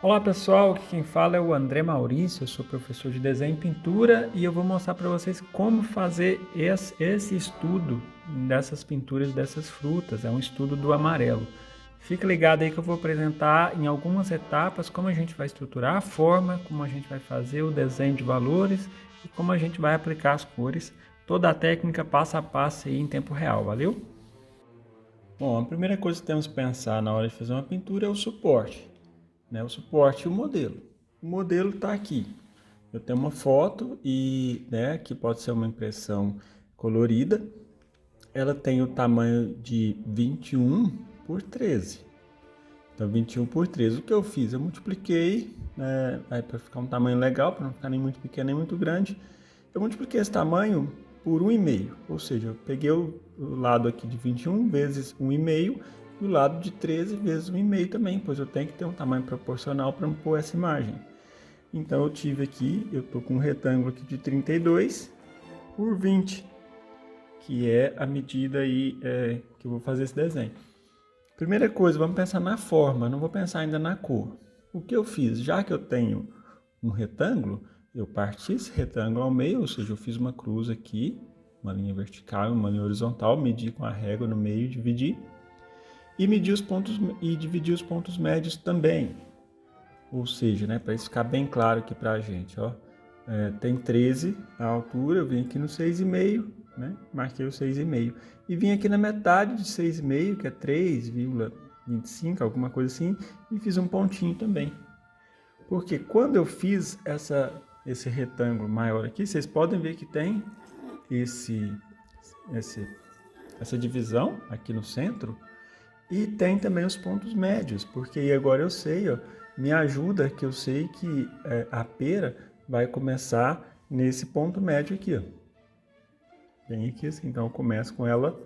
Olá pessoal, aqui quem fala é o André Maurício, eu sou professor de desenho e pintura e eu vou mostrar para vocês como fazer esse estudo dessas pinturas dessas frutas, é um estudo do amarelo. Fica ligado aí que eu vou apresentar em algumas etapas como a gente vai estruturar a forma, como a gente vai fazer o desenho de valores e como a gente vai aplicar as cores, toda a técnica passo a passo aí em tempo real, valeu? Bom, a primeira coisa que temos que pensar na hora de fazer uma pintura é o suporte. O suporte e o modelo. O modelo está aqui. Eu tenho uma foto e, que pode ser uma impressão colorida. Ela tem o tamanho de 21 por 13. Então, 21 por 13. O que eu fiz? Eu multipliquei, para ficar um tamanho legal, para não ficar nem muito pequeno nem muito grande. Eu multipliquei esse tamanho por 1,5. Ou seja, eu peguei o lado aqui de 21 vezes 1,5 e o lado de 13 vezes 1,5 também, pois eu tenho que ter um tamanho proporcional para pôr essa imagem. Então eu tive aqui, eu estou com um retângulo aqui de 32 por 20, que é a medida aí que eu vou fazer esse desenho. Primeira coisa, vamos pensar na forma, não vou pensar ainda na cor. O que eu fiz? Já que eu tenho um retângulo, eu parti esse retângulo ao meio, ou seja, eu fiz uma cruz aqui, uma linha vertical e uma linha horizontal, medi com a régua no meio, dividi, e medi os pontos e dividi os pontos médios também. Ou seja, para isso ficar bem claro aqui para a gente, ó, tem 13 a altura, eu vim aqui no 6,5, marquei o 6,5. E vim aqui na metade de 6,5, que é 3,25, alguma coisa assim, e fiz um pontinho também. Porque quando eu fiz esse retângulo maior aqui, vocês podem ver que tem essa divisão aqui no centro, e tem também os pontos médios, porque aí agora eu sei, ó, me ajuda que eu sei que a pera vai começar nesse ponto médio aqui, ó. Bem aqui assim, então eu começo com ela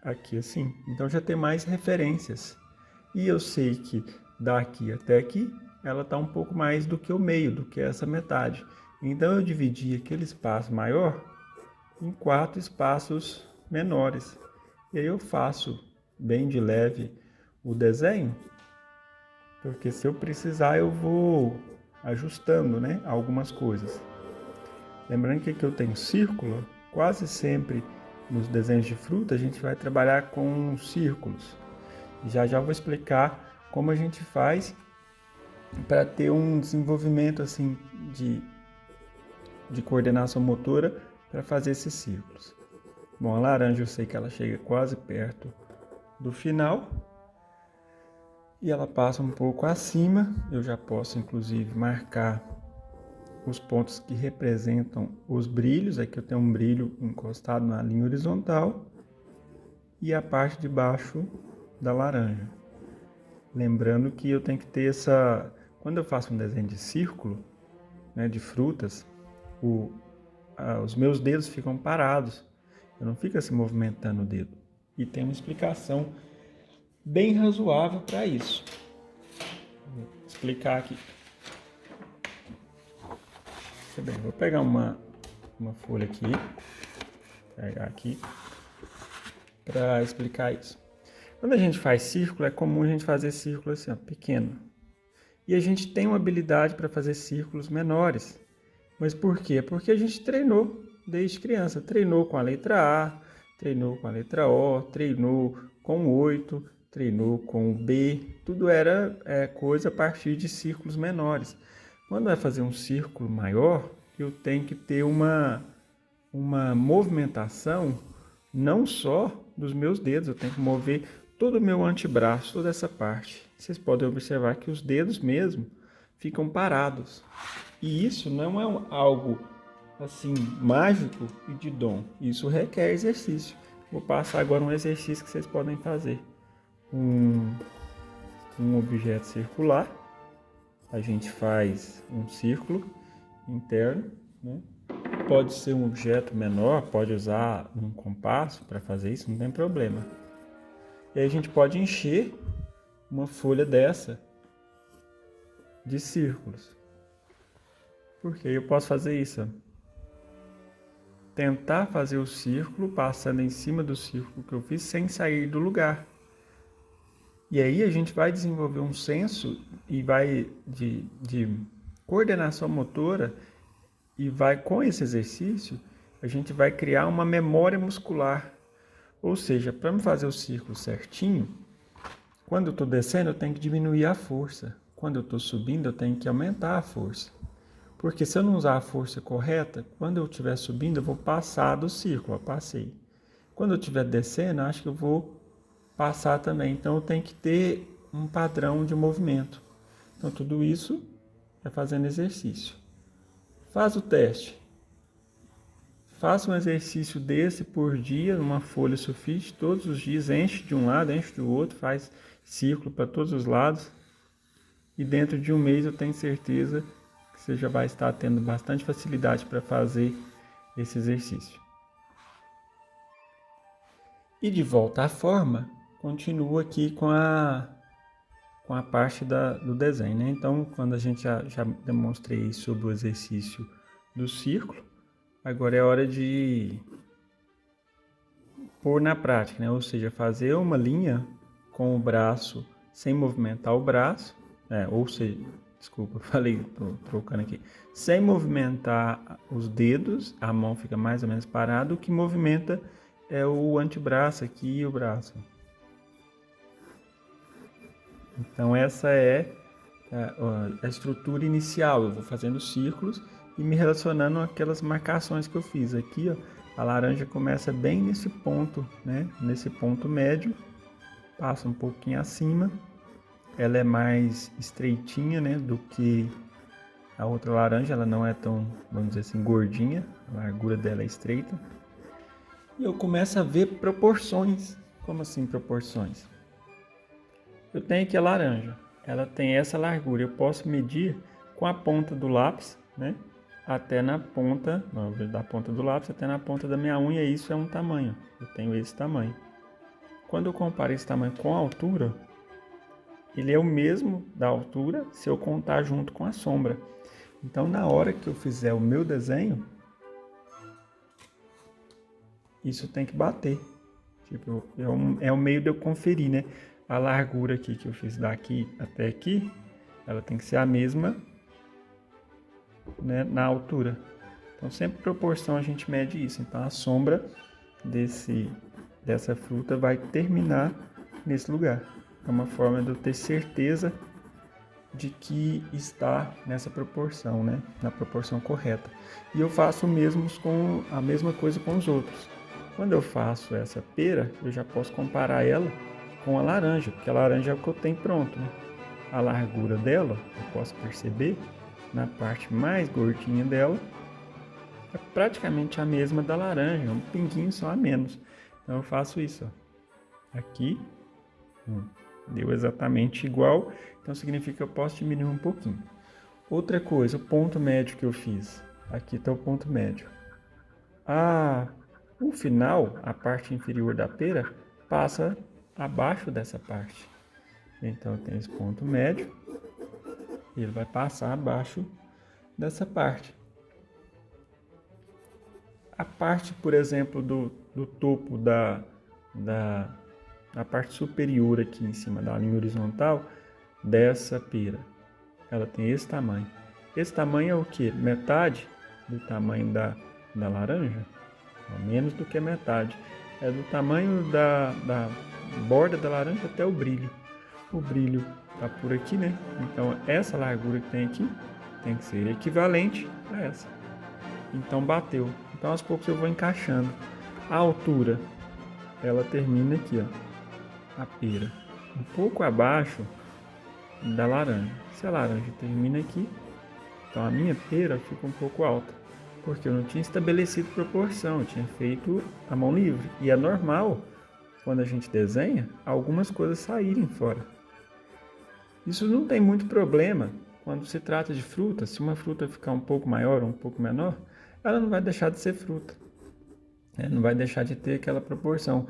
aqui assim. Então já tem mais referências. E eu sei que daqui até aqui, ela está um pouco mais do que o meio, do que essa metade. Então eu dividi aquele espaço maior em 4 espaços menores. E aí eu faço bem de leve o desenho, porque se eu precisar eu vou ajustando, algumas coisas. Lembrando que aqui eu tenho círculo, quase sempre nos desenhos de fruta a gente vai trabalhar com círculos. Já já vou explicar como a gente faz para ter um desenvolvimento assim de coordenação motora para fazer esses círculos. Bom, a laranja eu sei que ela chega quase perto do final e ela passa um pouco acima. Eu já posso inclusive marcar os pontos que representam os brilhos. Aqui eu tenho um brilho encostado na linha horizontal e a parte de baixo da laranja. Lembrando que eu tenho que ter quando eu faço um desenho de círculo, de frutas, os meus dedos ficam parados. Eu não fico se movimentando o dedo. E tem uma explicação bem razoável para isso. Vou explicar aqui. Bem, vou pegar uma folha aqui, para explicar isso. Quando a gente faz círculo, é comum a gente fazer círculo assim, ó, pequeno. E a gente tem uma habilidade para fazer círculos menores. Mas por quê? Porque a gente treinou desde criança. Treinou com a letra A, treinou com a letra O, treinou com o 8, treinou com o B. Tudo era coisa a partir de círculos menores. Quando vai fazer um círculo maior, eu tenho que ter uma movimentação não só dos meus dedos, eu tenho que mover todo o meu antebraço, toda essa parte. Vocês podem observar que os dedos mesmo ficam parados. E isso não é algo assim mágico e de dom. Isso requer exercício. Vou passar agora um exercício que vocês podem fazer. Um objeto circular. A gente faz um círculo interno, Pode ser um objeto menor, pode usar um compasso para fazer isso, não tem problema. E aí a gente pode encher uma folha dessa de círculos. Porque eu posso fazer isso. Tentar fazer o círculo passando em cima do círculo que eu fiz sem sair do lugar. E aí a gente vai desenvolver um senso e vai de coordenação motora e vai com esse exercício, a gente vai criar uma memória muscular. Ou seja, para me fazer o círculo certinho, quando eu estou descendo eu tenho que diminuir a força. Quando eu estou subindo eu tenho que aumentar a força. Porque se eu não usar a força correta, quando eu estiver subindo eu vou passar do círculo, ó, passei. Quando eu estiver descendo, eu acho que eu vou passar também. Então eu tenho que ter um padrão de movimento. Então tudo isso é fazendo exercício. Faz o teste. Faça um exercício desse por dia, numa folha sulfite, todos os dias, enche de um lado, enche do outro, faz círculo para todos os lados. E dentro de um mês eu tenho certeza que você já vai estar tendo bastante facilidade para fazer esse exercício. E de volta à forma, continuo aqui com a parte do desenho, né? Então, quando a gente já demonstrei sobre o exercício do círculo, agora é hora de pôr na prática, né? Ou seja, fazer uma linha com o braço sem movimentar o braço, desculpa, falei, tô trocando aqui, sem movimentar os dedos, a mão fica mais ou menos parada, o que movimenta é o antebraço aqui e o braço. Então essa é a estrutura inicial. Eu vou fazendo círculos e me relacionando aquelas marcações que eu fiz. Aqui, ó, a laranja começa bem nesse ponto, né? Nesse ponto médio, passa um pouquinho acima. Ela é mais estreitinha, né, do que a outra laranja. Ela não é tão, vamos dizer assim, gordinha. A largura dela é estreita. E eu começo a ver proporções. Como assim proporções? Eu tenho aqui a laranja, ela tem essa largura, eu posso medir com a ponta do lápis, né? Até na ponta, da ponta do lápis até na ponta da minha unha, isso é um tamanho, eu tenho esse tamanho. Quando eu comparo esse tamanho com a altura, ele é o mesmo da altura se eu contar junto com a sombra. Então na hora que eu fizer o meu desenho, isso tem que bater. Tipo, é um meio de eu conferir, né? A largura aqui que eu fiz daqui até aqui, ela tem que ser a mesma, né, na altura. Então, sempre proporção a gente mede isso. Então, a sombra dessa fruta vai terminar nesse lugar. É uma forma de eu ter certeza de que está nessa proporção, né? Na proporção correta. E eu faço a mesma coisa com os outros. Quando eu faço essa pera, eu já posso comparar ela com a laranja, porque a laranja é o que eu tenho pronto, né? A largura dela, eu posso perceber, na parte mais gordinha dela, é praticamente a mesma da laranja, um pinguinho só a menos. Então eu faço isso, ó. Aqui, deu exatamente igual, então significa que eu posso diminuir um pouquinho. Outra coisa, o ponto médio que eu fiz. Aqui está o ponto médio. O final, a parte inferior da pera, passa abaixo dessa parte. Então, eu tenho esse ponto médio, e ele vai passar abaixo dessa parte. A parte, por exemplo, do topo da parte superior aqui em cima da linha horizontal dessa pera, ela tem esse tamanho. Esse tamanho é o que? Metade do tamanho da laranja, menos do que metade. É do tamanho da borda da laranja até o brilho. O brilho está por aqui, né? Então essa largura que tem aqui tem que ser equivalente a essa. Então bateu. Então aos poucos eu vou encaixando. A altura, ela termina aqui, ó, a pera, um pouco abaixo da laranja. Se a laranja termina aqui, então a minha pera fica um pouco alta, porque eu não tinha estabelecido proporção, eu tinha feito a mão livre. E é normal, quando a gente desenha, algumas coisas saírem fora. Isso não tem muito problema quando se trata de fruta. Se uma fruta ficar um pouco maior ou um pouco menor, ela não vai deixar de ser fruta, né? Não vai deixar de ter aquela proporção.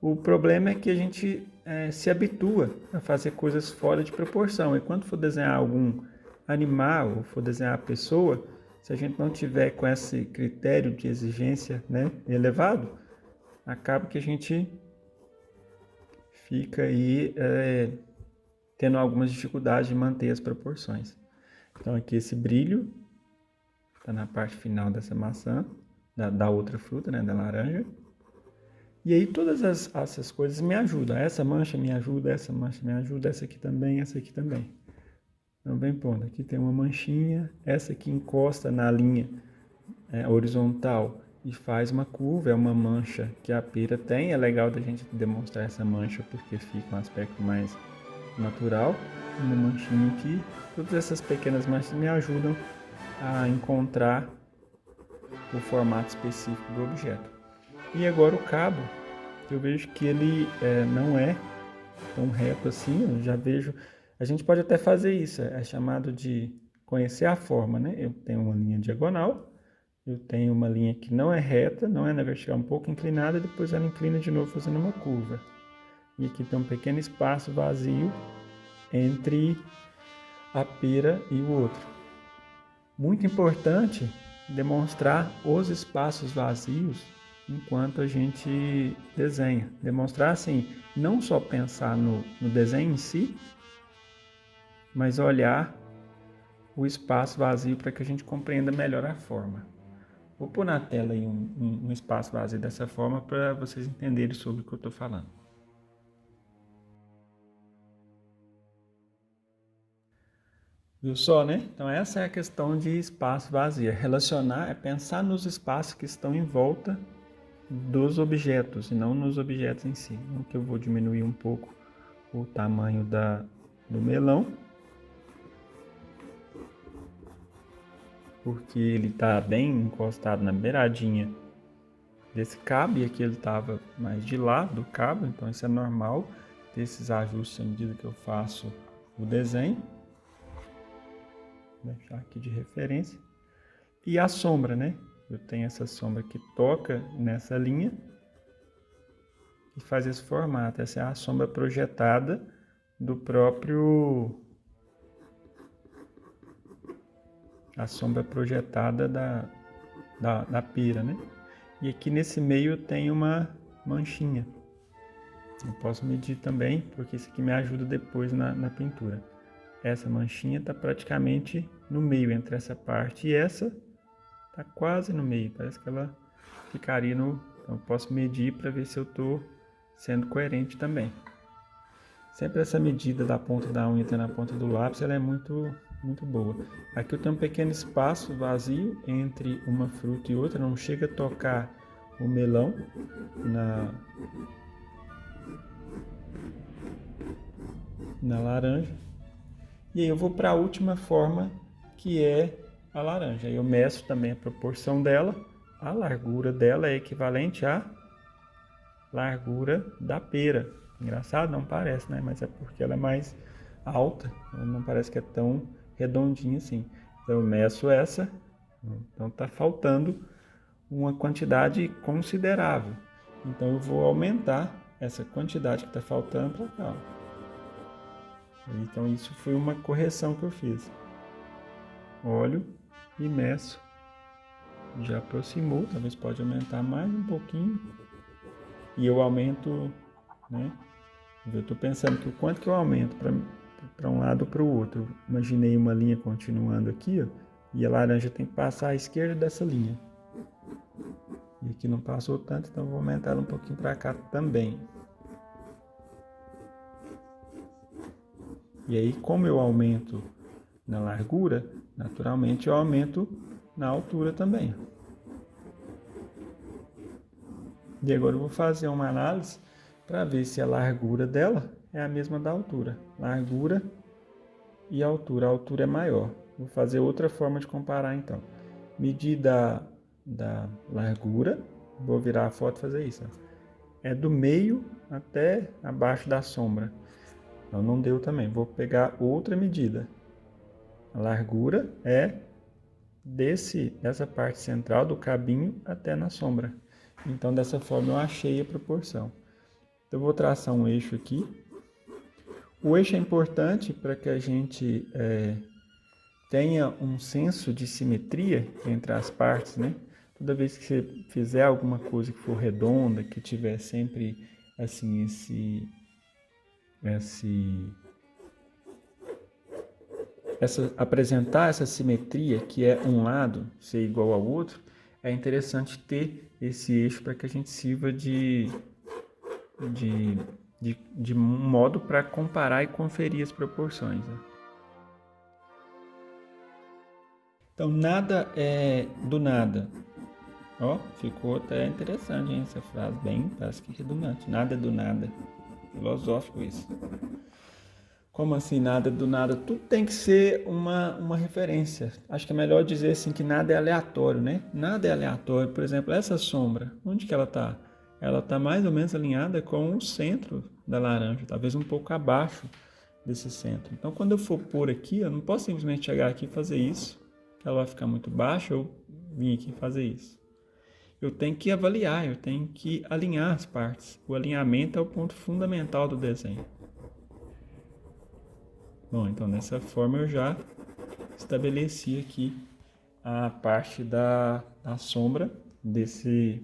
O problema é que a gente se habitua a fazer coisas fora de proporção. E quando for desenhar algum animal ou for desenhar a pessoa, se a gente não tiver com esse critério de exigência, né, elevado, acaba que a gente fica aí tendo algumas dificuldades de manter as proporções. Então aqui esse brilho está na parte final dessa maçã, da outra fruta, né, da laranja. E aí todas essas coisas me ajudam. Essa mancha me ajuda, essa mancha me ajuda, essa aqui também, essa aqui também. Então vem pondo, aqui tem uma manchinha, essa aqui encosta na linha horizontal e faz uma curva, é uma mancha que a pera tem. É legal da gente demonstrar essa mancha porque fica um aspecto mais natural. Uma manchinha aqui, todas essas pequenas manchas me ajudam a encontrar o formato específico do objeto. E agora o cabo, eu vejo que ele não é tão reto assim, eu já vejo. A gente pode até fazer isso, é chamado de conhecer a forma, né? Eu tenho uma linha diagonal, eu tenho uma linha que não é reta, não é na vertical, um pouco inclinada, e depois ela inclina de novo fazendo uma curva. E aqui tem um pequeno espaço vazio entre a pera e o outro. Muito importante demonstrar os espaços vazios enquanto a gente desenha. Demonstrar assim, não só pensar no desenho em si, mas olhar o espaço vazio para que a gente compreenda melhor a forma. Vou pôr na tela aí um espaço vazio dessa forma para vocês entenderem sobre o que eu estou falando. Viu só, né? Então essa é a questão de espaço vazio. Relacionar é pensar nos espaços que estão em volta dos objetos e não nos objetos em si. Então aqui eu vou diminuir um pouco o tamanho do melão, porque ele está bem encostado na beiradinha desse cabo, e aqui ele estava mais de lado do cabo, então isso é normal ter esses ajustes à medida que eu faço o desenho. Vou deixar aqui de referência. E a sombra, né? Eu tenho essa sombra que toca nessa linha e faz esse formato. Essa é a sombra projetada do próprio... a sombra projetada da pera, né? E aqui nesse meio tem uma manchinha. Eu posso medir também, porque isso aqui me ajuda depois na pintura. Essa manchinha está praticamente no meio, entre essa parte e essa, está quase no meio. Parece que ela ficaria no... Então eu posso medir para ver se eu estou sendo coerente também. Sempre essa medida da ponta da unha até na ponta do lápis, ela é muito boa. Aqui eu tenho um pequeno espaço vazio entre uma fruta e outra, não chega a tocar o melão na laranja. E aí eu vou para a última forma, que é a laranja. Aí eu meço também a proporção dela, a largura dela é equivalente à largura da pera. Engraçado, não parece, né? Mas é porque ela é mais alta, não parece que é tão redondinha assim. Então eu meço essa, então está faltando uma quantidade considerável. Então eu vou aumentar essa quantidade que está faltando para cá. Então isso foi uma correção que eu fiz. Olho e meço. Já aproximou, talvez pode aumentar mais um pouquinho. E eu aumento, né? Eu estou pensando que o quanto que eu aumento para um lado ou para o outro. Eu imaginei uma linha continuando aqui, ó, e a laranja tem que passar à esquerda dessa linha. E aqui não passou tanto, então eu vou aumentar ela um pouquinho para cá também. E aí, como eu aumento na largura, naturalmente eu aumento na altura também. E agora eu vou fazer uma análise para ver se a largura dela é a mesma da altura. Largura e altura. A altura é maior. Vou fazer outra forma de comparar então. Medir da largura, vou virar a foto e fazer isso. É do meio até abaixo da sombra. Então não deu também. Vou pegar outra medida. A largura é dessa parte central do cabinho até na sombra. Então dessa forma eu achei a proporção. Então eu vou traçar um eixo aqui. O eixo é importante para que a gente tenha um senso de simetria entre as partes, né? Toda vez que você fizer alguma coisa que for redonda, que tiver sempre assim apresentar essa simetria, que é um lado ser igual ao outro, é interessante ter esse eixo para que a gente sirva de um modo para comparar e conferir as proporções, né? Então, nada é do nada. Ó, ficou até interessante, hein, essa frase, bem, parece que redundante. Nada é do nada. Filosófico isso. Como assim, nada do nada? Tudo tem que ser uma referência. Acho que é melhor dizer assim que nada é aleatório, né? Nada é aleatório. Por exemplo, essa sombra, onde que ela está? Ela está mais ou menos alinhada com o centro da laranja, talvez um pouco abaixo desse centro. Então, quando eu for pôr aqui, eu não posso simplesmente chegar aqui e fazer isso, que ela vai ficar muito baixa, ou vir aqui e fazer isso. Eu tenho que avaliar, eu tenho que alinhar as partes. O alinhamento é o ponto fundamental do desenho. Bom, então dessa forma eu já estabeleci aqui a parte da sombra dessa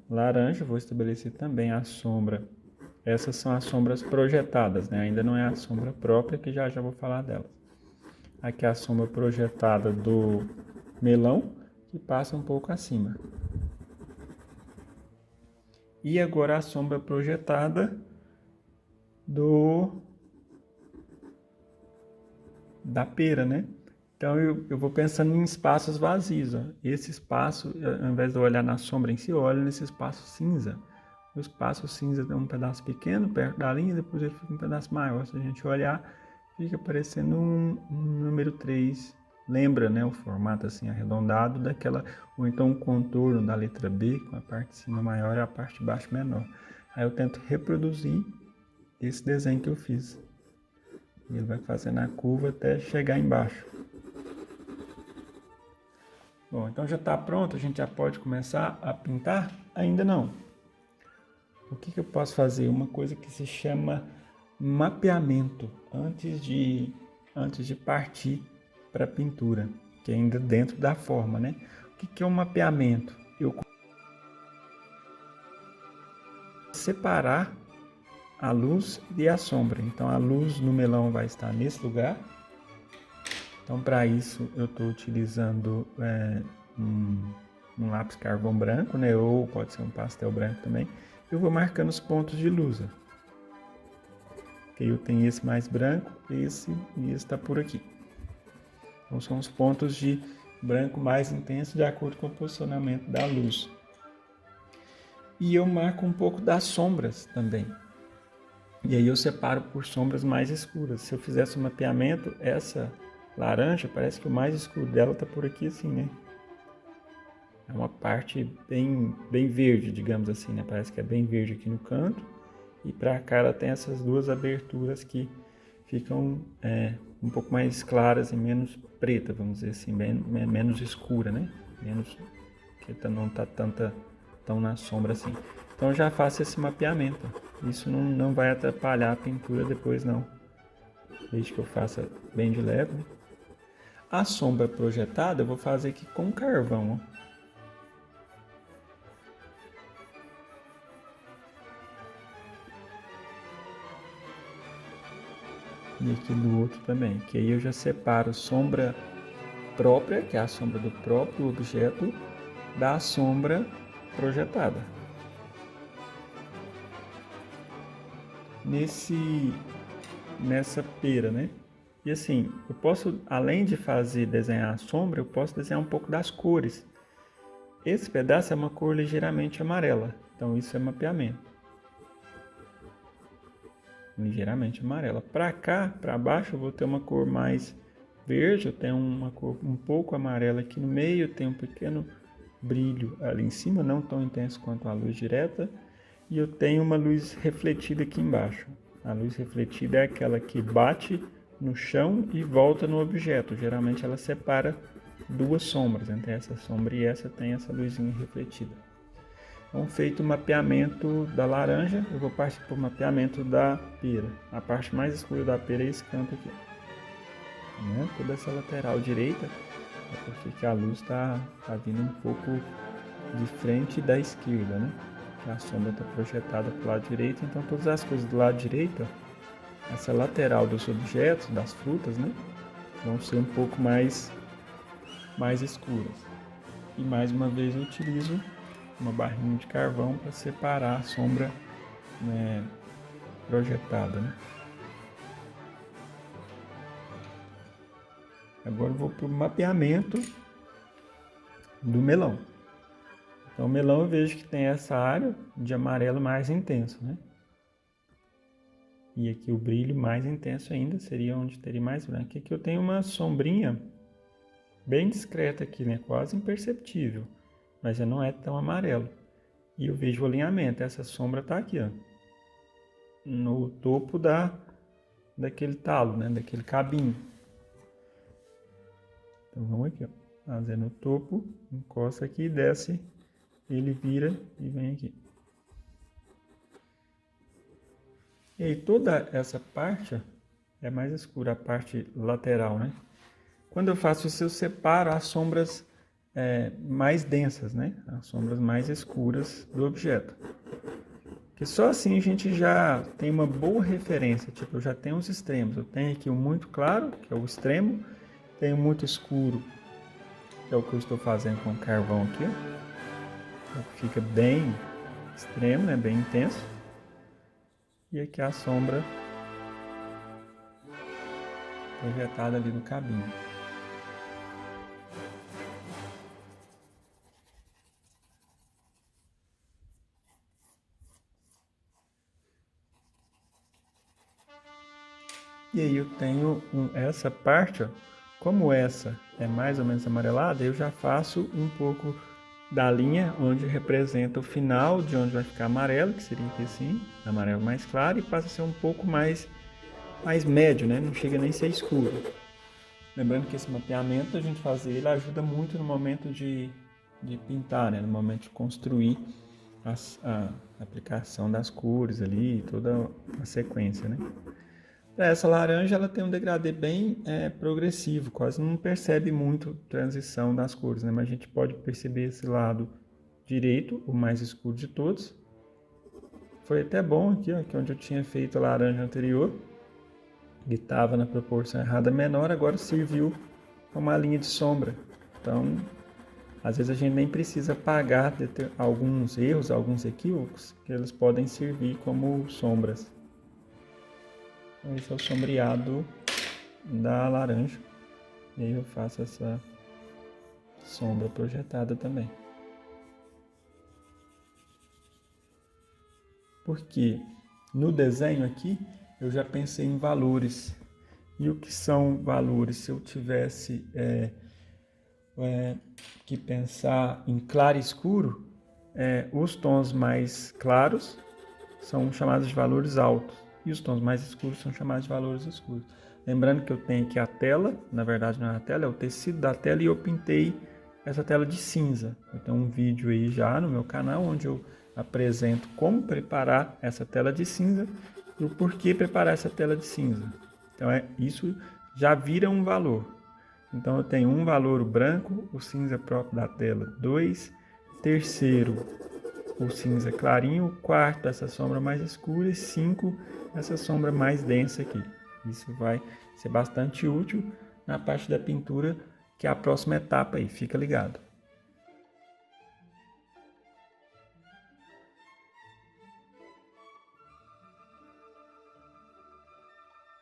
laranja. Vou estabelecer também a sombra. Essas são as sombras projetadas, né? Ainda não é a sombra própria, que já vou falar delas. Aqui é a sombra projetada do melão, que passa um pouco acima. E agora a sombra projetada da pera, né? Então eu vou pensando em espaços vazios. Ó. Esse espaço, ao invés de eu olhar na sombra em si, eu olho nesse espaço cinza. O espaço cinza tem um pedaço pequeno perto da linha, depois ele fica um pedaço maior. Se a gente olhar, fica parecendo um número 3. Lembra, né, o formato assim arredondado daquela, ou então um contorno da letra B, com a parte de cima maior e a parte de baixo menor. Aí eu tento reproduzir esse desenho que eu fiz. E ele vai fazendo a curva até chegar embaixo. Bom, então já está pronto, a gente já pode começar a pintar? Ainda não. O que eu posso fazer? Uma coisa que se chama mapeamento, antes de partir para a pintura, que é ainda dentro da forma, né? O que é um mapeamento? Eu separar a luz e a sombra. Então a luz no melão vai estar nesse lugar. Então para isso eu estou utilizando um lápis carvão branco, né? Ou pode ser um pastel branco também. Eu vou marcando os pontos de luz. Que eu tenho esse mais branco, esse e esse está por aqui. Então são os pontos de branco mais intenso de acordo com o posicionamento da luz. E eu marco um pouco das sombras também. E aí eu separo por sombras mais escuras. Se eu fizesse um mapeamento, essa laranja, parece que o mais escuro dela está por aqui assim, né? É uma parte bem verde, digamos assim, né? Parece que é bem verde aqui no canto. E para cá ela tem essas duas aberturas que ficam um pouco mais claras e menos preta, vamos dizer assim, menos escura, né? Menos, que não está tão na sombra assim. Então eu já faço esse mapeamento. Isso não vai atrapalhar a pintura depois não. Desde que eu faça bem de leve. Né? A sombra projetada eu vou fazer aqui com carvão. Ó. E aqui do outro também. Que aí eu já separo sombra própria, que é a sombra do próprio objeto, da sombra projetada. Nessa pera, né? E assim, eu posso, além de desenhar a sombra, eu posso desenhar um pouco das cores. Esse pedaço é uma cor ligeiramente amarela, então isso é mapeamento. Ligeiramente amarela. Para cá, para baixo, eu vou ter uma cor mais verde, eu tenho uma cor um pouco amarela aqui no meio, tem um pequeno brilho ali em cima, não tão intenso quanto a luz direta, e eu tenho uma luz refletida aqui embaixo. A luz refletida é aquela que bate no chão e volta no objeto. Geralmente ela separa duas sombras, entre essa sombra e essa tem essa luzinha refletida. Então, feito o mapeamento da laranja, eu vou partir para o mapeamento da pera. A parte mais escura da pera é esse canto aqui. Né? Toda essa lateral direita, é porque a luz está vindo um pouco de frente da esquerda, né? que a sombra está projetada para o lado direito, então todas as coisas do lado direito, essa lateral dos objetos, das frutas, né, vão ser um pouco mais escuras. E mais uma vez eu utilizo uma barrinha de carvão para separar a sombra, né, projetada, né. Agora eu vou para o mapeamento do melão. Então o melão eu vejo que tem essa área de amarelo mais intenso, né? E aqui o brilho mais intenso ainda seria onde teria mais branco. Aqui eu tenho uma sombrinha bem discreta aqui, né? Quase imperceptível, mas já não é tão amarelo. E eu vejo o alinhamento, essa sombra está aqui, ó, no topo daquele talo, né? Daquele cabinho. Então vamos aqui, ó, fazer no topo, encosta aqui, desce, ele vira e vem aqui. E aí toda essa parte é mais escura, a parte lateral, né? Quando eu faço isso, eu separo as sombras mais densas, né? As sombras mais escuras do objeto. Porque só assim a gente já tem uma boa referência, tipo, eu já tenho os extremos. Eu tenho aqui o muito claro, que é o extremo, tenho muito escuro, que é o que eu estou fazendo com o carvão aqui, ó. Fica bem extremo, né? Bem intenso. E aqui a sombra projetada ali no cabinho. E aí eu tenho essa parte, ó, como essa é mais ou menos amarelada, eu já faço um pouco da linha onde representa o final de onde vai ficar amarelo, que seria aqui assim, amarelo mais claro, e passa a ser um pouco mais médio, né? Não chega nem a ser escuro. Lembrando que esse mapeamento, a gente fazer ele ajuda muito no momento de pintar, né? No momento de construir a aplicação das cores ali, toda a sequência, né? Essa laranja ela tem um degradê bem progressivo, quase não percebe muito transição das cores, né? Mas a gente pode perceber esse lado direito, o mais escuro de todos. Foi até bom aqui, ó, que onde eu tinha feito a laranja anterior, que estava na proporção errada menor, agora serviu como uma linha de sombra. Então, às vezes a gente nem precisa apagar alguns erros, alguns equívocos, que eles podem servir como sombras. Então, esse é o sombreado da laranja. E aí eu faço essa sombra projetada também. Porque no desenho aqui eu já pensei em valores. E o que são valores? Se eu tivesse que pensar em claro e escuro, os tons mais claros são chamados de valores altos e os tons mais escuros são chamados de valores escuros. Lembrando que eu tenho aqui a tela, na verdade não é a tela, é o tecido da tela, e eu pintei essa tela de cinza. Eu tenho um vídeo aí já no meu canal onde eu apresento como preparar essa tela de cinza e o porquê preparar essa tela de cinza. Então isso já vira um valor. Então eu tenho um valor o branco, o cinza próprio da tela 2, terceiro o cinza clarinho, quarto essa sombra mais escura e 5 essa sombra mais densa aqui. Isso vai ser bastante útil na parte da pintura, que é a próxima etapa aí, fica ligado.